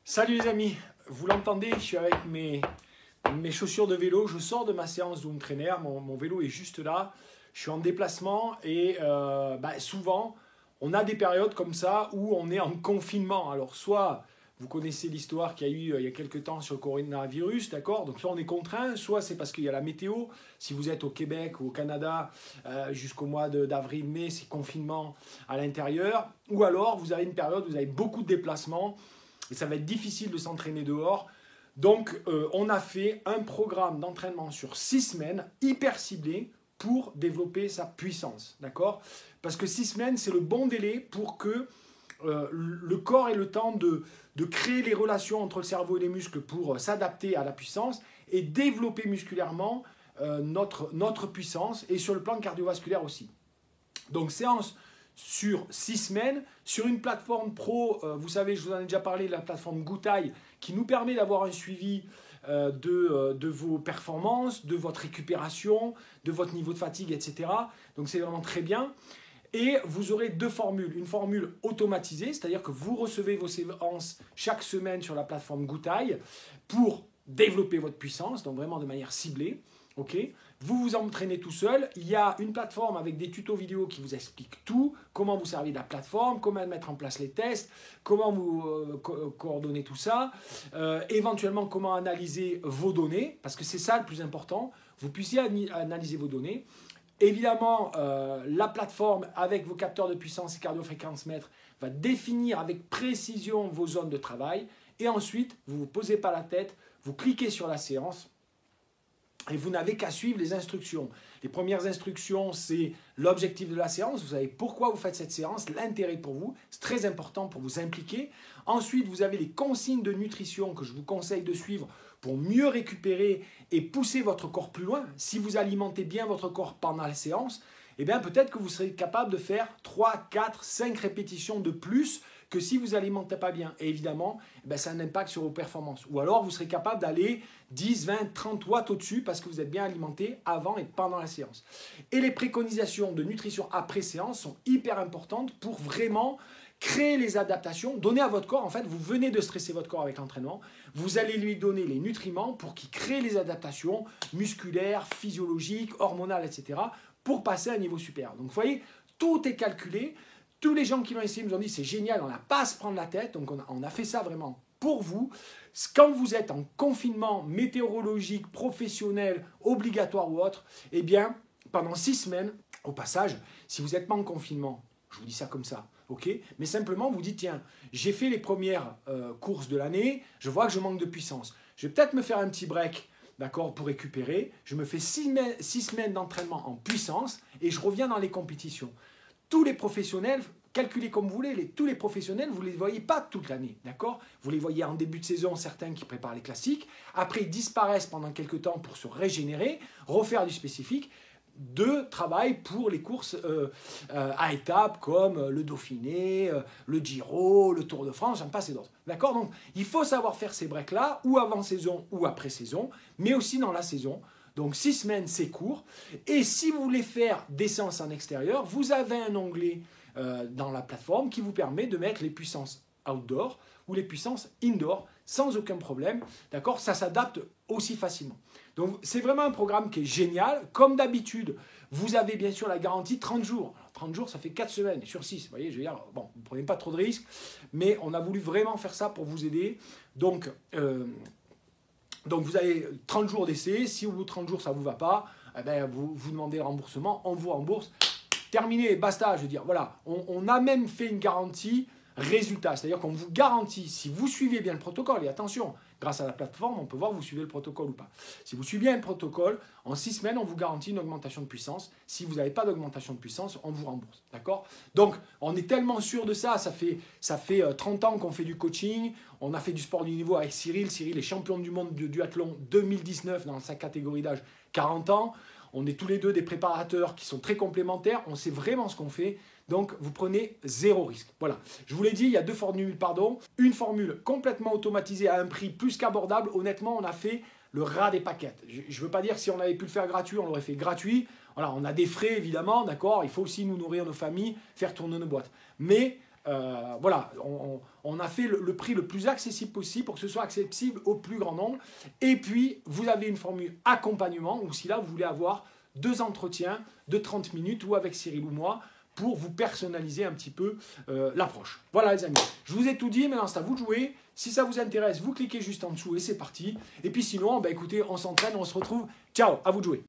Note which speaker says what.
Speaker 1: Salut les amis, vous l'entendez, je suis avec mes chaussures de vélo, je sors de ma séance d'home trainer, mon vélo est juste là, je suis en déplacement et souvent on a des périodes comme ça où on est en confinement. Alors soit vous connaissez l'histoire qu'il y a eu il y a quelques temps sur le coronavirus, d'accord? Donc soit on est contraint, soit c'est parce qu'il y a la météo. Si vous êtes au Québec ou au Canada jusqu'au mois d'avril-mai, c'est confinement à l'intérieur. Ou alors vous avez une période où vous avez beaucoup de déplacements. Et ça va être difficile de s'entraîner dehors. Donc, on a fait un programme d'entraînement sur 6 semaines, hyper ciblé, pour développer sa puissance. D'accord? Parce que 6 semaines, c'est le bon délai pour que le corps ait le temps de créer les relations entre le cerveau et les muscles pour s'adapter à la puissance et développer musculairement notre puissance et sur le plan cardiovasculaire aussi. Donc, séance sur 6 semaines, sur une plateforme pro, vous savez, je vous en ai déjà parlé, la plateforme Goutai, qui nous permet d'avoir un suivi de vos performances, de votre récupération, de votre niveau de fatigue, etc. Donc c'est vraiment très bien. Et vous aurez deux formules. Une formule automatisée, c'est-à-dire que vous recevez vos séances chaque semaine sur la plateforme Goutai pour développer votre puissance, donc vraiment de manière ciblée. Okay. Vous vous entraînez tout seul. Il y a une plateforme avec des tutos vidéo qui vous expliquent tout, comment vous servir de la plateforme, comment mettre en place les tests, comment vous coordonner tout ça, éventuellement comment analyser vos données, parce que c'est ça le plus important, vous puissiez analyser vos données. Évidemment, la plateforme avec vos capteurs de puissance et cardiofréquence mètre va définir avec précision vos zones de travail et ensuite, vous ne vous posez pas la tête, vous cliquez sur la séance. Et vous n'avez qu'à suivre les instructions. Les premières instructions, c'est l'objectif de la séance. Vous savez pourquoi vous faites cette séance, l'intérêt pour vous. C'est très important pour vous impliquer. Ensuite, vous avez les consignes de nutrition que je vous conseille de suivre pour mieux récupérer et pousser votre corps plus loin. Si vous alimentez bien votre corps pendant la séance, eh bien peut-être que vous serez capable de faire 3, 4, 5 répétitions de plus que si vous n'alimentez pas bien. Et évidemment, ça a un impact sur vos performances. Ou alors, vous serez capable d'aller 10, 20, 30 watts au-dessus parce que vous êtes bien alimenté avant et pendant la séance. Et les préconisations de nutrition après séance sont hyper importantes pour vraiment créer les adaptations, donner à votre corps, en fait, vous venez de stresser votre corps avec l'entraînement, vous allez lui donner les nutriments pour qu'il crée les adaptations musculaires, physiologiques, hormonales, etc., pour passer à un niveau supérieur. Donc, vous voyez, tout est calculé. Tous les gens qui l'ont essayé nous ont dit c'est génial, on n'a pas à se prendre la tête, donc on a fait ça vraiment pour vous. Quand vous êtes en confinement météorologique, professionnel, obligatoire ou autre, eh bien, pendant 6 semaines, au passage, si vous n'êtes pas en confinement, je vous dis ça comme ça, ok, mais simplement vous dites tiens, j'ai fait les premières courses de l'année, je vois que je manque de puissance, je vais peut-être me faire un petit break. D'accord, pour récupérer, je me fais 6 semaines d'entraînement en puissance et je reviens dans les compétitions. Tous les professionnels, calculez comme vous voulez, tous les professionnels, vous ne les voyez pas toute l'année, d'accord? Vous les voyez en début de saison, certains qui préparent les classiques, après ils disparaissent pendant quelques temps pour se régénérer, refaire du spécifique, de travail pour les courses à étapes comme le Dauphiné, le Giro, le Tour de France, j'en passe et d'autres. D'accord? Donc, il faut savoir faire ces breaks-là, ou avant saison ou après saison, mais aussi dans la saison. Donc 6 semaines, c'est court. Et si vous voulez faire des séances en extérieur, vous avez un onglet dans la plateforme qui vous permet de mettre les puissances outdoor ou les puissances indoor sans aucun problème. D'accord? Ça s'adapte aussi facilement. Donc c'est vraiment un programme qui est génial. Comme d'habitude, vous avez bien sûr la garantie 30 jours. Alors, 30 jours, ça fait 4 semaines sur 6. Vous voyez, je veux dire, bon, vous ne prenez pas trop de risques, mais on a voulu vraiment faire ça pour vous aider. Donc vous avez 30 jours d'essai, si au bout de 30 jours ça ne vous va pas, vous demandez le remboursement, on vous rembourse, terminé, basta, je veux dire, voilà. On a même fait une garantie résultat, c'est-à-dire qu'on vous garantit, si vous suivez bien le protocole, et attention, grâce à la plateforme, on peut voir si vous suivez le protocole ou pas. Si vous suivez bien le protocole, en 6 semaines, on vous garantit une augmentation de puissance. Si vous n'avez pas d'augmentation de puissance, on vous rembourse. D'accord? Donc, on est tellement sûr de ça. Ça fait 30 ans qu'on fait du coaching. On a fait du sport du niveau avec Cyril. Cyril est champion du monde de duathlon 2019 dans sa catégorie d'âge 40 ans. On est tous les deux des préparateurs qui sont très complémentaires. On sait vraiment ce qu'on fait. Donc, vous prenez 0 risque. Voilà. Je vous l'ai dit, il y a 2 formules, pardon. Une formule complètement automatisée à un prix plus qu'abordable. Honnêtement, on a fait le ras des paquettes. Je ne veux pas dire que si on avait pu le faire gratuit, on l'aurait fait gratuit. Voilà, on a des frais, évidemment, d'accord. Il faut aussi nous nourrir nos familles, faire tourner nos boîtes. Mais voilà, on a fait le prix le plus accessible possible pour que ce soit accessible au plus grand nombre. Et puis, vous avez une formule accompagnement, ou si là, vous voulez avoir 2 entretiens de 30 minutes, ou avec Cyril ou moi, pour vous personnaliser un petit peu l'approche. Voilà les amis, je vous ai tout dit, maintenant c'est à vous de jouer. Si ça vous intéresse, vous cliquez juste en dessous et c'est parti. Et puis sinon, bah, écoutez, on s'entraîne, on se retrouve. Ciao, à vous de jouer.